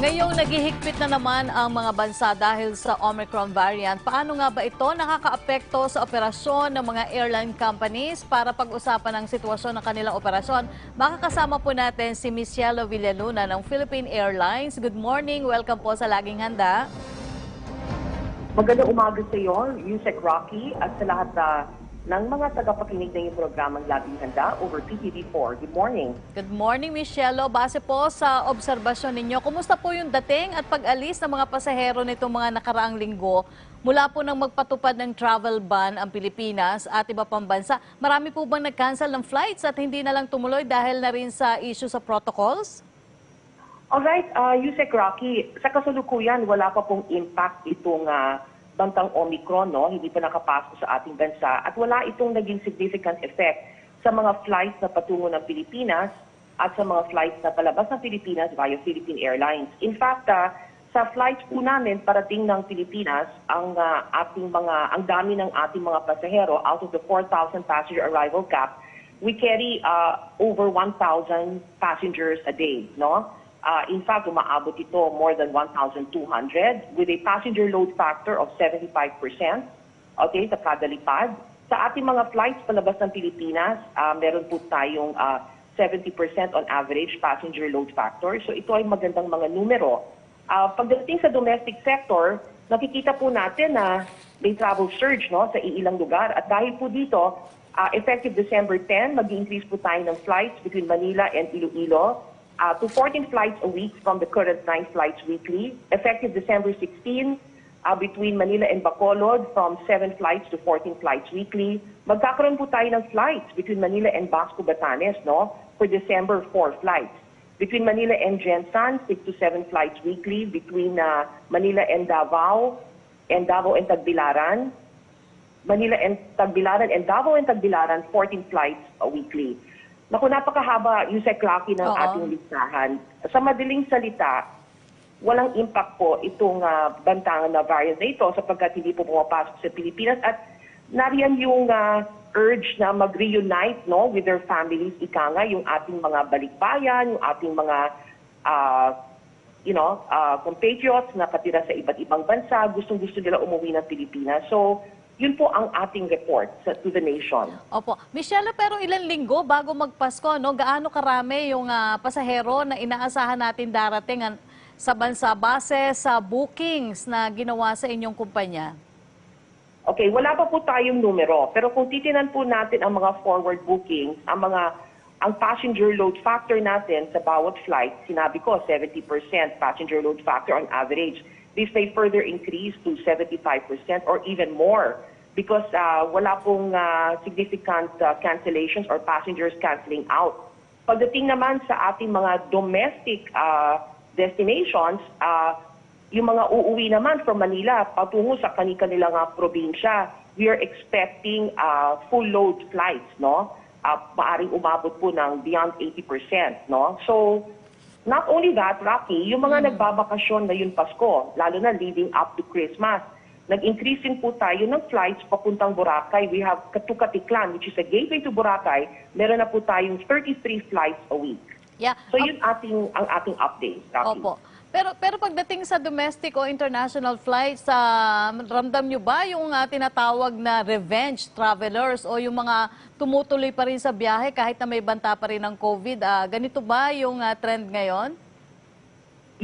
Ngayong naghihigpit na naman ang mga bansa dahil sa Omicron variant, paano nga ba ito nakakaapekto sa operasyon ng mga airline companies? Para pag-usapan ang sitwasyon ng kanilang operasyon, makakasama po natin si Miss Cielo Villaluna ng Philippine Airlines. Good morning, welcome po sa Laging Handa. Magandang umaga sa iyo, Yusek Rocky, at sa lahat ng mga tagapakinig ng iyong programang Laging Handa over PTV4. Good morning. Good morning, Miss Cielo. Base po sa obserbasyon ninyo, kumusta po yung dating at pag-alis ng mga pasahero nitong mga nakaraang linggo mula po nang magpatupad ng travel ban ang Pilipinas at iba pang bansa? Marami po bang nag-cancel ng flights at hindi na lang tumuloy dahil na rin sa issue sa protocols? Alright, Yusek Rocky, sa kasalukuyan wala pa pong impact itong bantang Omicron, no? Hindi pa nakapasok sa ating bansa at wala itong naging significant effect sa mga flights na patungo ng Pilipinas at sa mga flights na palabas ng Pilipinas via Philippine Airlines. In fact, sa flights po namin parating ng Pilipinas, ang dami ng ating mga pasahero out of the 4,000 passenger arrival cap, we carry over 1,000 passengers a day, no? In fact, umaabot ito more than 1,200 with a passenger load factor of 75%, okay, sa kada lipad. Sa ating mga flights palabas ng Pilipinas, meron po tayong 70% on average passenger load factor. So ito ay magandang mga numero. Pagdating sa domestic sector, nakikita po natin na may travel surge, no, sa iilang lugar. At dahil po dito, effective December 10, mag-increase po tayo ng flights between Manila and Iloilo to 14 flights a week from the current 9 flights weekly. Effective December 16, between Manila and Bacolod from 7 flights to 14 flights weekly. Magkakaroon po tayo ng flights between Manila and Basco, Batanes, no? For December, 4 flights. Between Manila and Jensan, 6 to 7 flights weekly. Between Manila and Davao and Tagbilaran. Manila and Tagbilaran and Davao and Tagbilaran, 14 flights weekly. Naku, napakahaba, Yusek Rocky, ng ating listahan. Sa madaling salita, walang impact po itong bantangan na variant na ito sapagkat hindi po pumapasok sa Pilipinas at nariyan yung urge na mag-reunite, no, with their families, ika nga, yung ating mga balikbayan, yung ating mga compatriots na katira sa iba't ibang bansa, gustong-gusto nila umuwi ng Pilipinas. So, yun po ang ating report to the nation. Opo. Michelle, pero ilang linggo bago magpasko, no, gaano karami yung pasahero na inaasahan natin darating sa bansa base sa bookings na ginawa sa inyong kumpanya? Okay, wala pa po tayong numero. Pero kung titinan po natin ang mga forward bookings, ang passenger load factor natin sa bawat flight, sinabi ko 70% passenger load factor on average. This may further increase to 75% or even more because wala pong significant cancellations or passengers canceling out. Pagdating naman sa ating mga domestic destinations, yung mga uuwi naman from Manila patungo sa kanilang probinsya, we are expecting full load flights, no? Maaring umabot po ng beyond 80%, no? So, not only that, Rocky, yung mga nagbabakasyon ngayong Pasko, lalo na leading up to Christmas, nag-increase din po tayo ng flights papuntang Boracay. We have to Katiklan, which is a gateway to Boracay. Meron na po tayong 33 flights a week. Yeah. So yun ang ating update, Rocky. Opo. Pero pagdating sa domestic o international flights, ramdam nyo ba yung tinatawag na revenge travelers o yung mga tumutuloy pa rin sa biyahe kahit na may banta pa rin ng COVID? Ganito ba yung trend ngayon?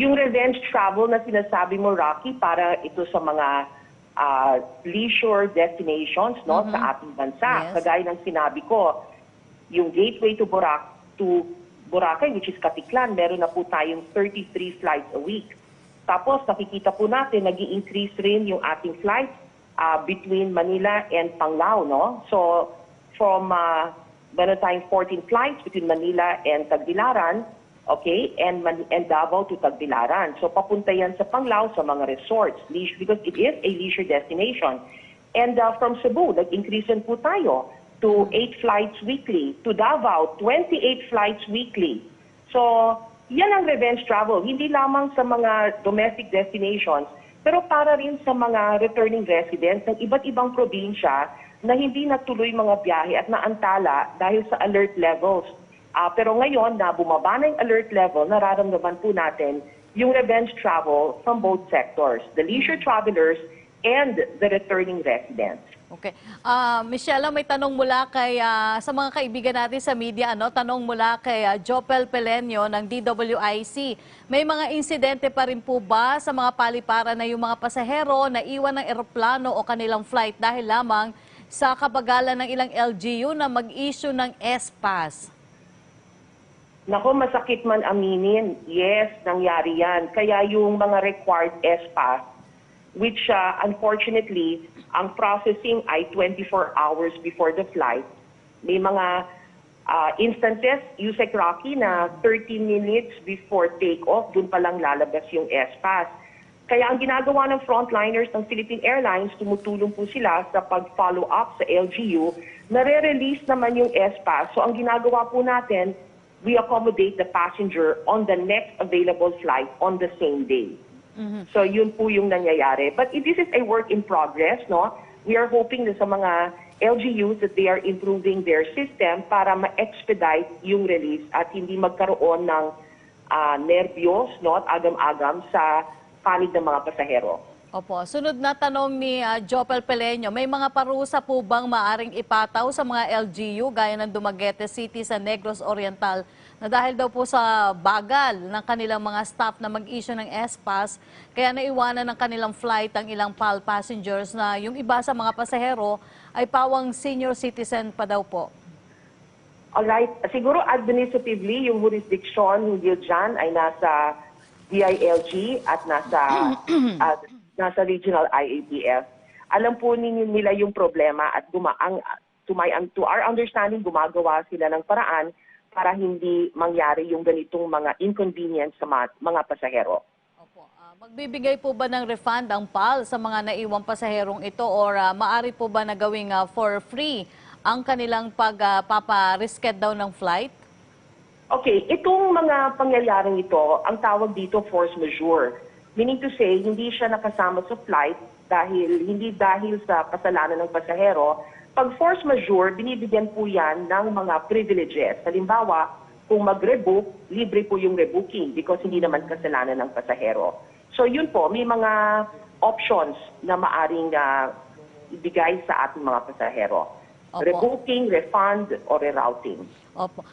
Yung revenge travel na sinasabi mo, Rocky, para ito sa mga leisure destinations, no, sa ating bansa. Yes. Kagaya ng sinabi ko, yung gateway to Boracay, which is Katiklan, meron na po tayong 33 flights a week. Tapos nakikita po natin, nag-i-increase rin yung ating flights between Manila and Panglao, no? So, from meron tayong 14 flights between Manila and Tagbilaran, okay, and Davao to Tagbilaran. So, papunta yan sa Panglao sa mga resorts, because it is a leisure destination. And from Cebu, nag-increase rin po tayo to 8 flights weekly. To Davao, 28 flights weekly. So, yan ang revenge travel. Hindi lamang sa mga domestic destinations, pero para rin sa mga returning residents ng iba't ibang probinsya na hindi natuloy mga biyahe at naantala dahil sa alert levels. Pero ngayon na bumaba na yung alert level, nararamdaman po natin yung revenge travel from both sectors, the leisure travelers and the returning residents. Okay. Michelle, may tanong mula kay sa mga kaibigan natin sa media, tanong mula kay Jopel Pelenio ng DWIC. May mga insidente pa rin po ba sa mga paliparan na yung mga pasahero na iwan ng eroplano o kanilang flight dahil lamang sa kabagalan ng ilang LGU na mag-issue ng S-Pass? Nako, masakit man aminin, yes, nangyari yan. Kaya yung mga required S-Pass, which unfortunately, ang processing ay 24 hours before the flight. May mga instances, Yusek Rocky, na 30 minutes before takeoff, dun palang lalabas yung S-Pass. Kaya ang ginagawa ng frontliners ng Philippine Airlines, tumutulong po sila sa pag-follow up sa LGU, nare-release naman yung S-Pass. So ang ginagawa po natin, we accommodate the passenger on the next available flight on the same day. So yun po yung nangyayari. But this is a work in progress, no? We are hoping na sa mga LGUs that they are improving their system para ma-expedite yung release at hindi magkaroon ng nervyos, no, at agam-agam sa panig ng mga pasahero. Opo. Sunod na tanong ni Jopel Pelenio, may mga parusa po bang maaring ipataw sa mga LGU gaya ng Dumaguete City sa Negros Oriental na dahil daw po sa bagal ng kanilang mga staff na mag-issue ng S-Pass, kaya naiwanan ng kanilang flight ang ilang PAL passengers na yung iba sa mga pasahero ay pawang senior citizen pa daw po? Alright, siguro administratively, yung jurisdiction hindi dyan ay nasa DILG at nasa regional IATF. Alam po nila yung problema at to our understanding, gumagawa sila ng paraan para hindi mangyari yung ganitong mga inconvenience sa mga pasahero. Opo. Magbibigay po ba ng refund ang PAL sa mga naiwang pasaherong ito or maari po ba na gawing for free ang kanilang pagpapa-reschedule daw ng flight? Okay, itong mga pangyayaring ito, ang tawag dito force majeure. Meaning to say, hindi siya nakasama sa flight hindi dahil sa kasalanan ng pasahero. Pag force majeure, binibigyan po yan ng mga privileges. Halimbawa, kung mag-rebook, libre po yung rebooking because hindi naman kasalanan ng pasahero. So yun po, may mga options na maaring ibigay sa ating mga pasahero. Opo. Rebooking, refund, or rerouting. Opo.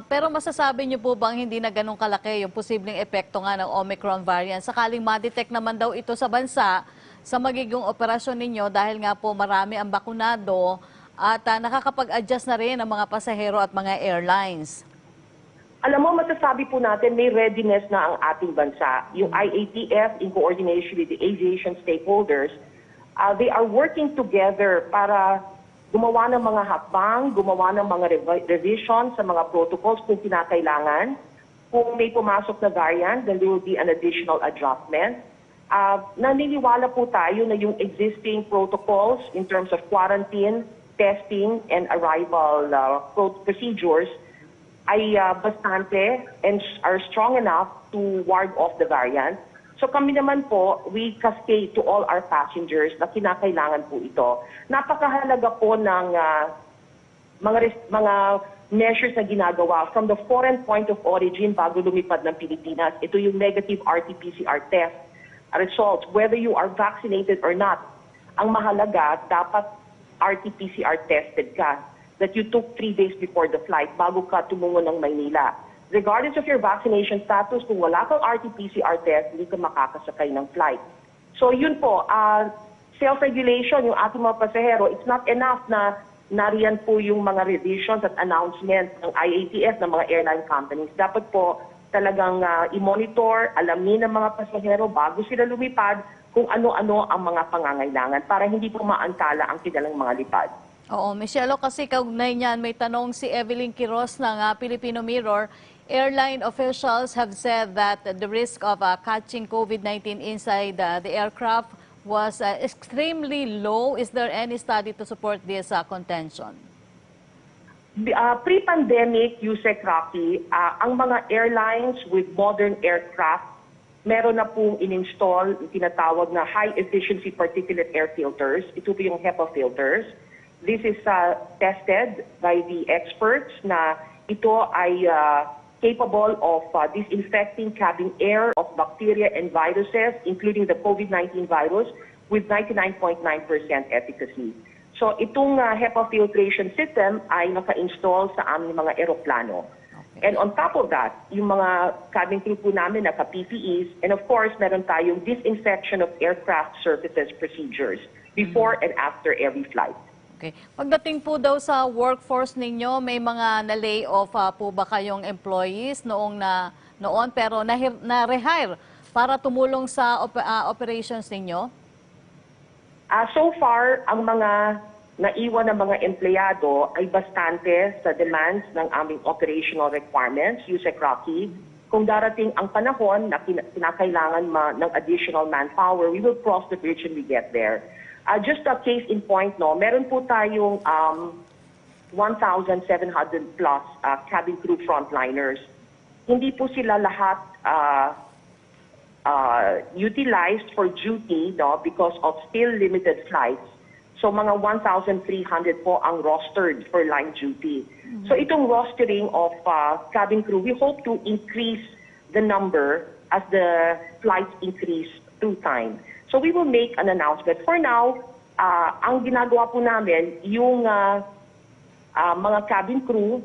Pero masasabi niyo po bang hindi na ganun kalaki yung posibleng epekto nga ng Omicron variant? Sakaling ma-detect naman daw ito sa bansa sa magiging operasyon ninyo dahil nga po marami ang bakunado at nakakapag-adjust na rin ang mga pasahero at mga airlines. Alam mo, masasabi po natin may readiness na ang ating bansa. Yung IATF in coordination with the aviation stakeholders, they are working together para gumawa ng mga hakbang, gumawa ng mga revision sa mga protocols kung kinakailangan. Kung may pumasok na variant, then there will be an additional adjustment. Naniniwala po tayo na yung existing protocols in terms of quarantine, testing, and arrival procedures ay bastante and are strong enough to ward off the variant. So kami naman po, we cascade to all our passengers na kinakailangan po ito. Napakahalaga po ng mga measures na ginagawa from the foreign point of origin bago lumipad ng Pilipinas. Ito yung negative RT-PCR test results, whether you are vaccinated or not. Ang mahalaga, dapat RT-PCR tested ka, that you took 3 days before the flight bago ka tumungo ng Maynila. Regardless of your vaccination status, kung wala kang RT-PCR test, hindi ka makakasakay ng flight. So yun po, self-regulation, yung ating mga pasahero, it's not enough na nariyan po yung mga revisions at announcements ng IATF, ng mga airline companies. Dapat po talagang i-monitor, alamin ng mga pasahero bago sila lumipad kung ano-ano ang mga pangangailangan para hindi po maantala ang kanilang mga lipad. Oo, Michelle, kasi kaugnay niyan, may tanong si Evelyn Quiroz ng Filipino Mirror. Airline officials have said that the risk of catching COVID-19 inside the aircraft was extremely low. Is there any study to support this contention? Pre-pandemic, Yusek Rocky, ang mga airlines with modern aircraft, meron na pong in-install yung tinatawag na high-efficiency particulate air filters. Ito po yung HEPA filters. This is tested by the experts na ito ay capable of disinfecting cabin air of bacteria and viruses, including the COVID-19 virus, with 99.9% efficacy. So itong HEPA filtration system ay naka-install sa aming mga eroplano. And on top of that, yung mga cabin crew po namin naka-PPEs, and of course, meron tayong disinfection of aircraft surfaces procedures before and after every flight. Okay. Pagdating po daw sa workforce ninyo, may mga na-lay off po ba kayong employees noon pero na-rehire para tumulong sa operations ninyo? So far, ang mga naiwan ng mga empleyado ay bastante sa demands ng aming operational requirements, Yusek Rocky. Kung darating ang panahon na kinakailangan ng additional manpower, we will cross the bridge when we get there. Just a case in point, no, meron po tayong 1,700 plus cabin crew frontliners. Hindi po sila lahat utilized for duty, no, because of still limited flights. So mga 1,300 po ang rostered for line duty. So itong rostering of cabin crew, we hope to increase the number as the flights increase through time. So we will make an announcement. For now, ang ginagawa po namin, yung mga cabin crew,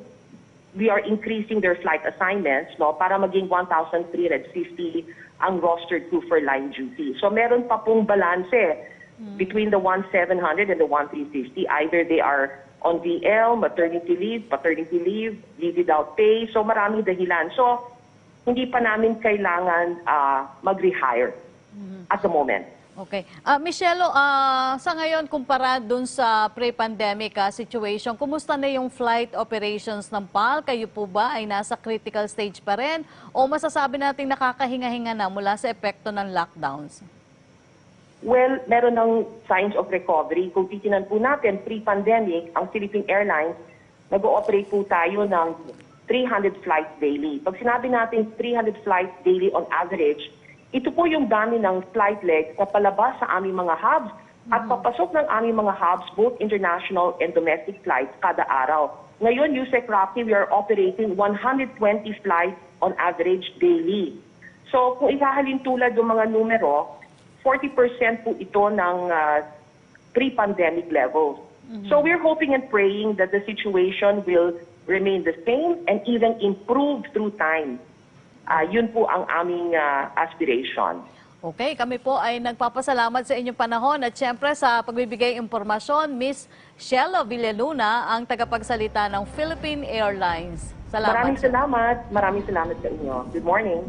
we are increasing their flight assignments, no, para maging 1,350 ang rostered crew for line duty. So meron pa pong balanse between the 1,700 and the 1,350. Either they are on VL, maternity leave, leave without pay. So maraming dahilan. So hindi pa namin kailangan mag-rehire at the moment. Okay. Michelle, sa ngayon, kumpara dun sa pre-pandemic situation, kumusta na yung flight operations ng PAL? Kayo po ba ay nasa critical stage pa rin? O masasabi natin nakakahinga-hinga na mula sa epekto ng lockdowns? Well, meron ng signs of recovery. Kung titinan po natin, pre-pandemic, ang Philippine Airlines, nag-ooperate po tayo ng 300 flights daily. Pag sinabi natin 300 flights daily on average, ito po yung dami ng flight legs na palabas sa aming mga hubs at papasok ng aming mga hubs, both international and domestic flights, kada araw. Ngayon, Yusek Rocky, we are operating 120 flights on average daily. So, kung ihahalin tulad ng mga numero, 40% po ito ng pre-pandemic levels. So we're hoping and praying that the situation will remain the same and even improve through time. Yun po ang aming aspiration. Okay, kami po ay nagpapasalamat sa inyong panahon at siyempre sa pagbibigay impormasyon, Miss Shelo Villaluna, ang tagapagsalita ng Philippine Airlines. Salamat. Maraming salamat sa inyo. Good morning.